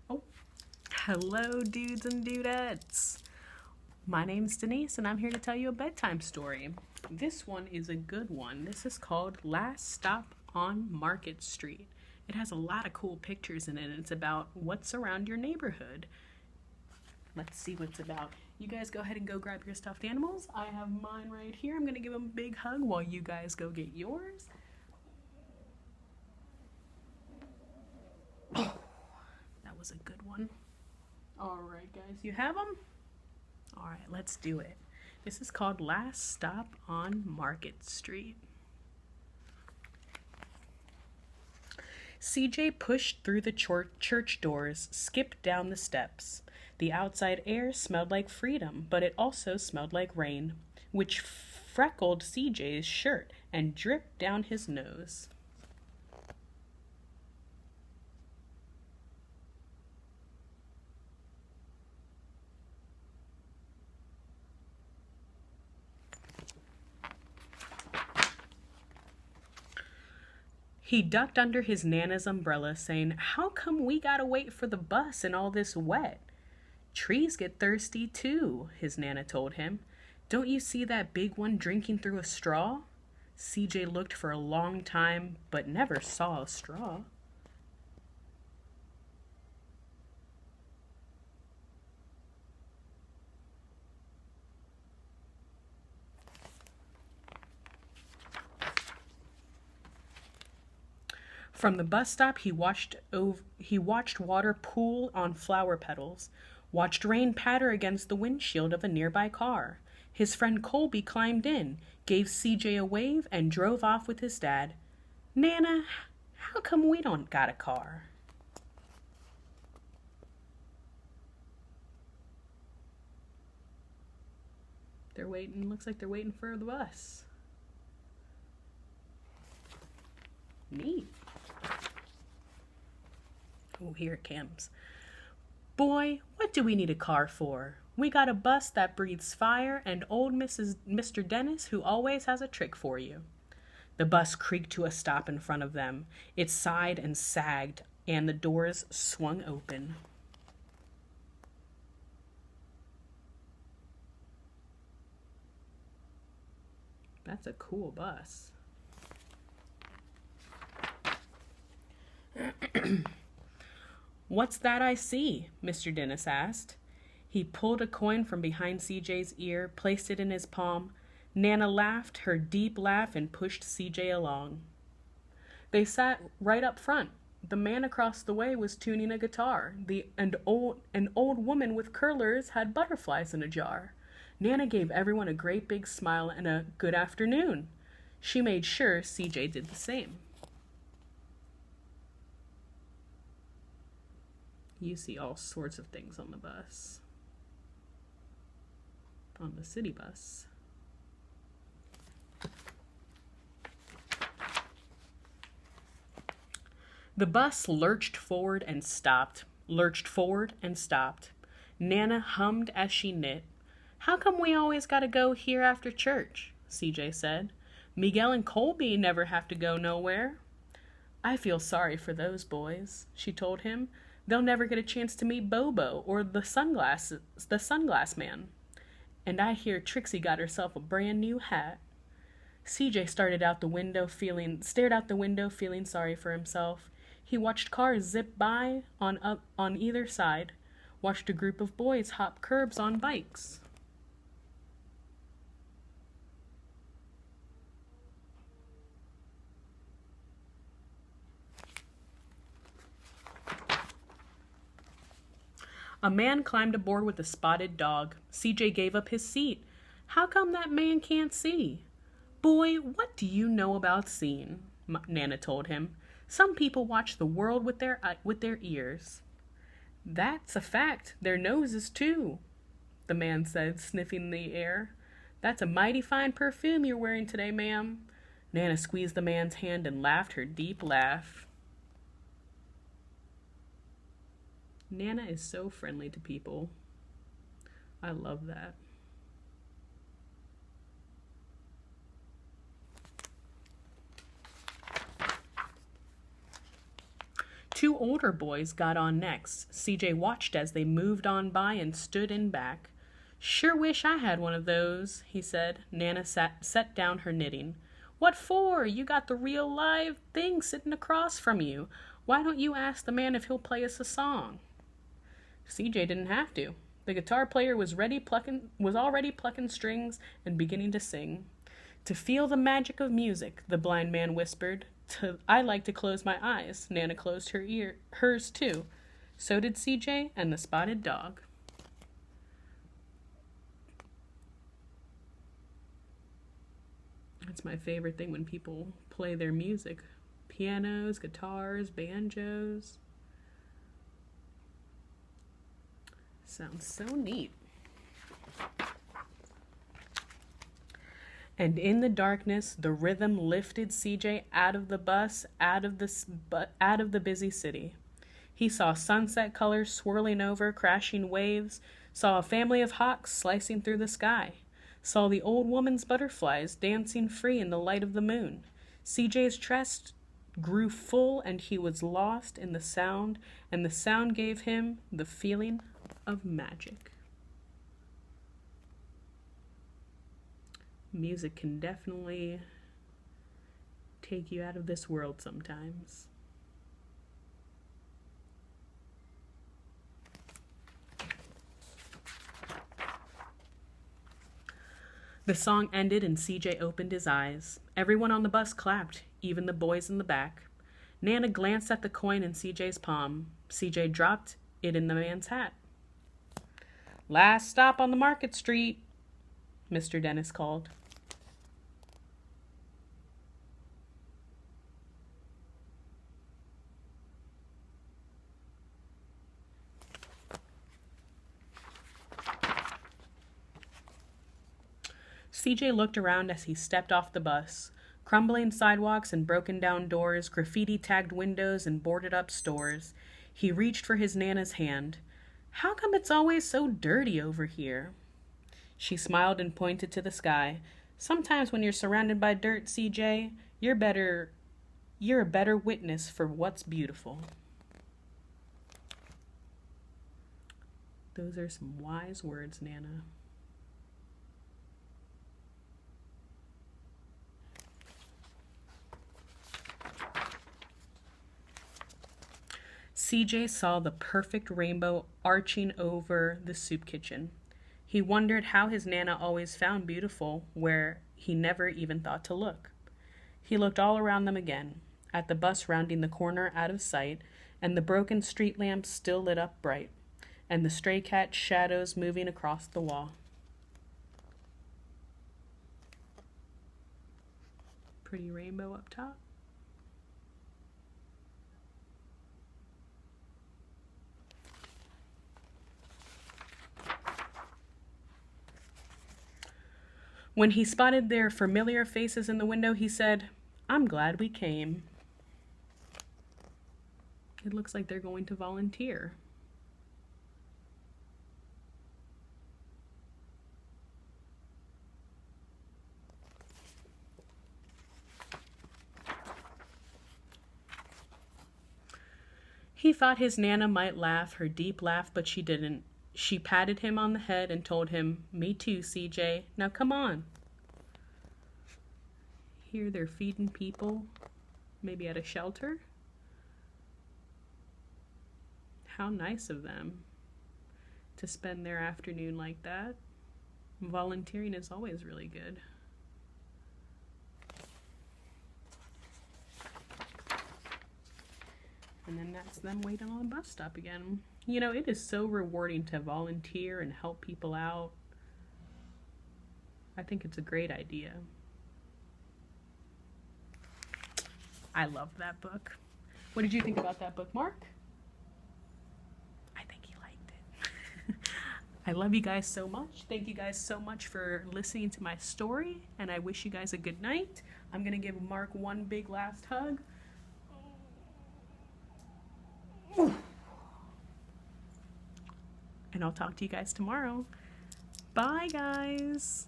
Oh, hello, dudes and dudettes. My name's Denise, and I'm here to tell you a bedtime story. This one is a good one. This is called Last Stop on Market Street. It has a lot of cool pictures in it, and it's about what's around your neighborhood. Let's see what's about. You guys go ahead and go grab your stuffed animals. I have mine right here. I'm going to give them a big hug while you guys go get yours. Oh, that was a good one. All right, guys, you have them? All right, let's do it. This is called Last Stop on Market Street. CJ pushed through the church doors, skipped down the steps. The outside air smelled like freedom, but it also smelled like rain, which freckled CJ's shirt and dripped down his nose. He ducked under his Nana's umbrella, saying, "How come we gotta wait for the bus in all this wet?" "Trees get thirsty too," his Nana told him. "Don't you see that big one drinking through a straw?" CJ looked for a long time, but never saw a straw. From the bus stop, he watched water pool on flower petals, watched rain patter against the windshield of a nearby car. His friend Colby climbed in, gave CJ a wave, and drove off with his dad. "Nana, how come we don't got a car?" They're waiting. Looks like they're waiting for the bus. Neat. Oh, here it comes. "Boy, what do we need a car for? We got a bus that breathes fire and old Mr. Dennis who always has a trick for you." The bus creaked to a stop in front of them. It sighed and sagged, and the doors swung open. That's a cool bus. "What's that I see?" Mr. Dennis asked. He pulled a coin from behind CJ's ear, placed it in his palm. Nana laughed her deep laugh and pushed CJ along. They sat right up front. The man across the way was tuning a guitar. An old woman with curlers had butterflies in a jar. Nana gave everyone a great big smile and a good afternoon. She made sure CJ did the same. You see all sorts of things on the bus. On the city bus. The bus lurched forward and stopped, lurched forward and stopped. Nana hummed as she knit. "How come we always gotta go here after church?" CJ said. "Miguel and Colby never have to go nowhere." "I feel sorry for those boys," she told him. "They'll never get a chance to meet Bobo or the sunglass man. And I hear Trixie got herself a brand new hat." CJ stared out the window feeling sorry for himself. He watched cars zip by on either side, watched a group of boys hop curbs on bikes. A man climbed aboard with a spotted dog. CJ gave up his seat. "How come that man can't see?" "Boy, what do you know about seeing?" Nana told him. "Some people watch the world with their ears." "That's a fact. Their noses, too," the man said, sniffing the air. "That's a mighty fine perfume you're wearing today, ma'am." Nana squeezed the man's hand and laughed her deep laugh. Nana is so friendly to people. I love that. Two older boys got on next. CJ watched as they moved on by and stood in back. Sure wish I had one of those, he said. Nana set down her knitting. What for? You got the real live thing sitting across from you. Why don't you ask the man if he'll play us a song? CJ didn't have to. The guitar player was already plucking strings and beginning to sing. To feel the magic of music, the blind man whispered. I like to close my eyes. Nana closed hers too. So did CJ and the spotted dog. That's my favorite thing when people play their music. Pianos, guitars, banjos. Sounds so neat. And in the darkness, the rhythm lifted CJ out of the bus, out of the busy city. He saw sunset colors swirling over crashing waves, saw a family of hawks slicing through the sky, saw the old woman's butterflies dancing free in the light of the moon. CJ's chest grew full and he was lost in the sound, and the sound gave him the feeling of magic. Music can definitely take you out of this world sometimes. The song ended and CJ opened his eyes. Everyone on the bus clapped, even the boys in the back. Nana glanced at the coin in CJ's palm. CJ dropped it in the man's hat. Last stop on the Market Street, Mr. Dennis called. CJ looked around as he stepped off the bus. Crumbling sidewalks and broken down doors, graffiti-tagged windows and boarded-up stores. He reached for his Nana's hand. How come it's always so dirty over here? She smiled and pointed to the sky. Sometimes when you're surrounded by dirt, CJ, you're a better witness for what's beautiful. Those are some wise words, Nana. CJ saw the perfect rainbow arching over the soup kitchen. He wondered how his Nana always found beautiful where he never even thought to look. He looked all around them again, at the bus rounding the corner out of sight, and the broken street lamps still lit up bright, and the stray cat shadows moving across the wall. Pretty rainbow up top. When he spotted their familiar faces in the window, he said, "I'm glad we came." It looks like they're going to volunteer. He thought his Nana might laugh, her deep laugh, but she didn't. She patted him on the head and told him, "Me too, CJ. Now come on." Here they're feeding people, maybe at a shelter. How nice of them to spend their afternoon like that. Volunteering is always really good. And then that's them waiting on the bus stop again. You know, it is so rewarding to volunteer and help people out. I think it's a great idea. I love that book. What did you think about that book, Mark? I think you liked it. I love you guys so much. Thank you guys so much for listening to my story, and I wish you guys a good night. I'm going to give Mark one big last hug. And I'll talk to you guys tomorrow. Bye, guys.